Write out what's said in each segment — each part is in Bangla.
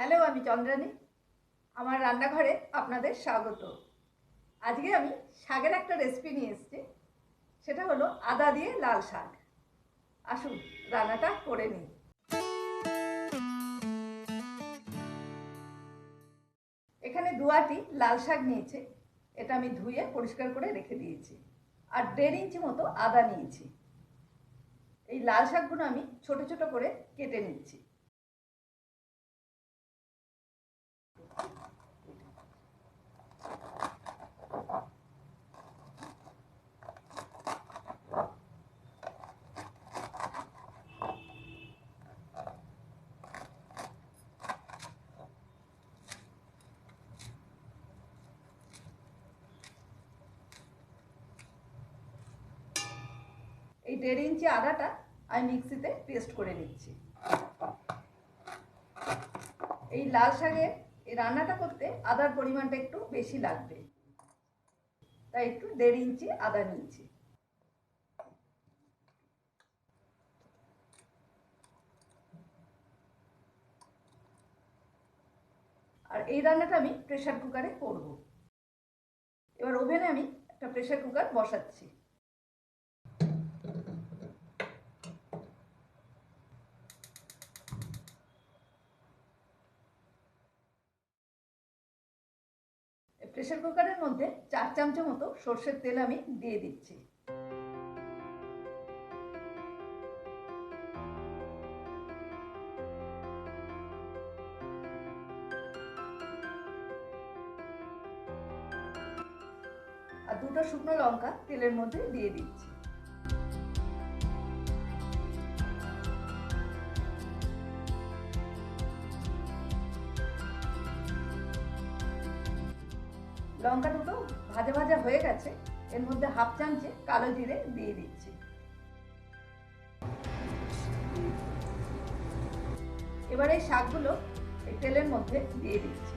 হ্যালো, আমি চন্দ্রানী। আমার রান্নাঘরে আপনাদের স্বাগত। আজকে আমি শাকের একটা রেসিপি নিয়ে এসেছি। সেটা হলো আদা দিয়ে লাল শাক। আসুন রান্নাটা করে নিই। এখানে 2 আঁটি লাল শাক নিয়েছি। এটা আমি ধুয়ে পরিষ্কার করে রেখে দিয়েছি। আর 1.5 ইঞ্চি মতো আদা নিয়েছি। এই লাল শাকগুলো আমি ছোট ছোট করে কেটে নিচ্ছি। এই 1.5 ইঞ্চি আদাটা আমি মিক্সিতে পেস্ট করে নিচ্ছি। এই লাল শাকের এই রান্নাটা করতে আদার পরিমাণটা একটু বেশি লাগবে, তাই একটু 1.5 ইঞ্চি আদা নিয়েছি। আর এই রান্নাটা আমি প্রেসার কুকারে করব। এবার ওভেনে আমি একটা প্রেসার কুকার বসাচ্ছি। প্রেসার কুকারের মধ্যে 4 চামচ মতো সর্ষের তেল আমি দিয়ে দিচ্ছি। আর 2টো শুকনো লঙ্কা তেলের মধ্যে দিয়ে দিচ্ছি। লঙ্কা দুটো ভাজা ভাজা হয়ে গেছে। এর মধ্যে 1/2 চামচে কালো জিরে দিয়ে দিচ্ছি। এবার এই শাকগুলো এই তেলের মধ্যে দিয়ে দিচ্ছি।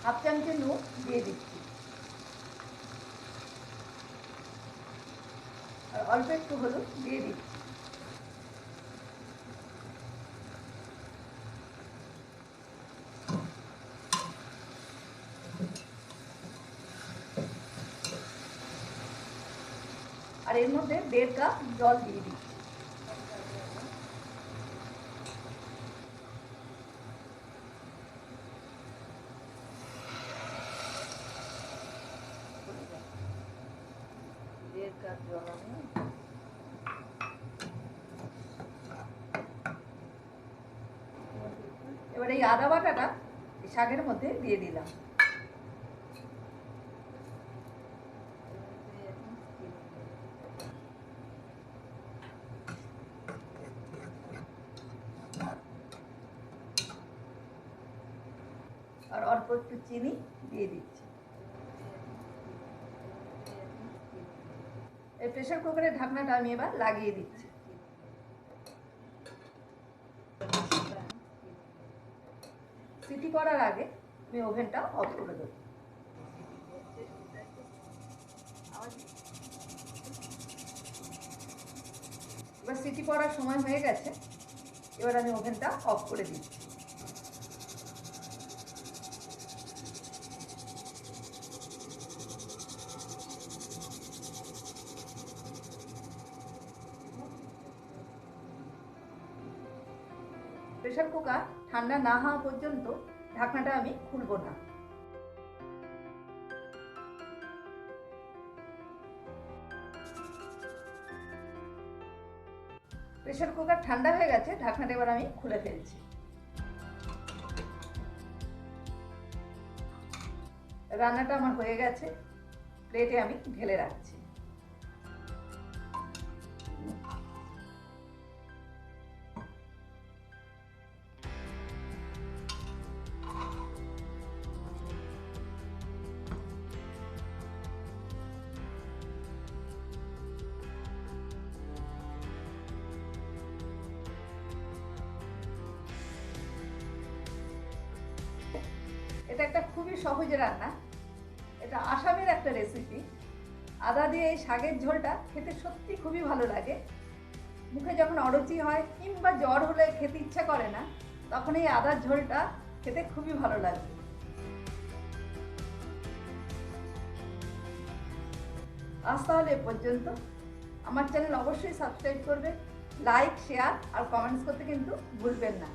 হাফ চামচে নুন দিয়ে দিচ্ছি। আর অল্প একটু হলুদ দিয়ে দিচ্ছি। আর এর মধ্যে 1.5 কাপ জল দিয়ে দিচ্ছি। এবার এই আদা বাটাটা শাকের মধ্যে দিয়ে দিলাম। আর অল্প একটু চিনি দিয়ে দিচ্ছি। এই প্রেসার কুকারের ঢাকনাটা আমি এবার লাগিয়ে দিচ্ছি। সিটি করার আগে আমি ওভেনটা অফ করে দেবো। এবার সিটি পড়ার সময় হয়ে গেছে। এবার আমি ওভেনটা অফ করে দিচ্ছি। প্রেসার কুকার ঠান্ডা না হওয়া পর্যন্ত ঢাকনাটা আমি খুলব না। প্রেসার কুকার ঠান্ডা হয়ে গেছে, ঢাকনাটা এবার আমি খুলে ফেলছি। রান্নাটা আমার হয়ে গেছে, প্লেটে আমি ঢেলে রাখছি। এটা একটা খুবই সহজ রান্না। এটা আসামের একটা রেসিপি। আদা দিয়ে এই শাকের ঝোলটা খেতে সত্যি খুবই ভালো লাগে। মুখে যখন অরুচি হয় কিংবা জ্বর হলে খেতে ইচ্ছা করে না, তখন এই আদার ঝোলটা খেতে খুবই ভালো লাগে। আজ তাহলে এ পর্যন্ত। আমার চ্যানেল অবশ্যই সাবস্ক্রাইব করবে, লাইক, শেয়ার আর কমেন্টস করতে কিন্তু ভুলবেন না।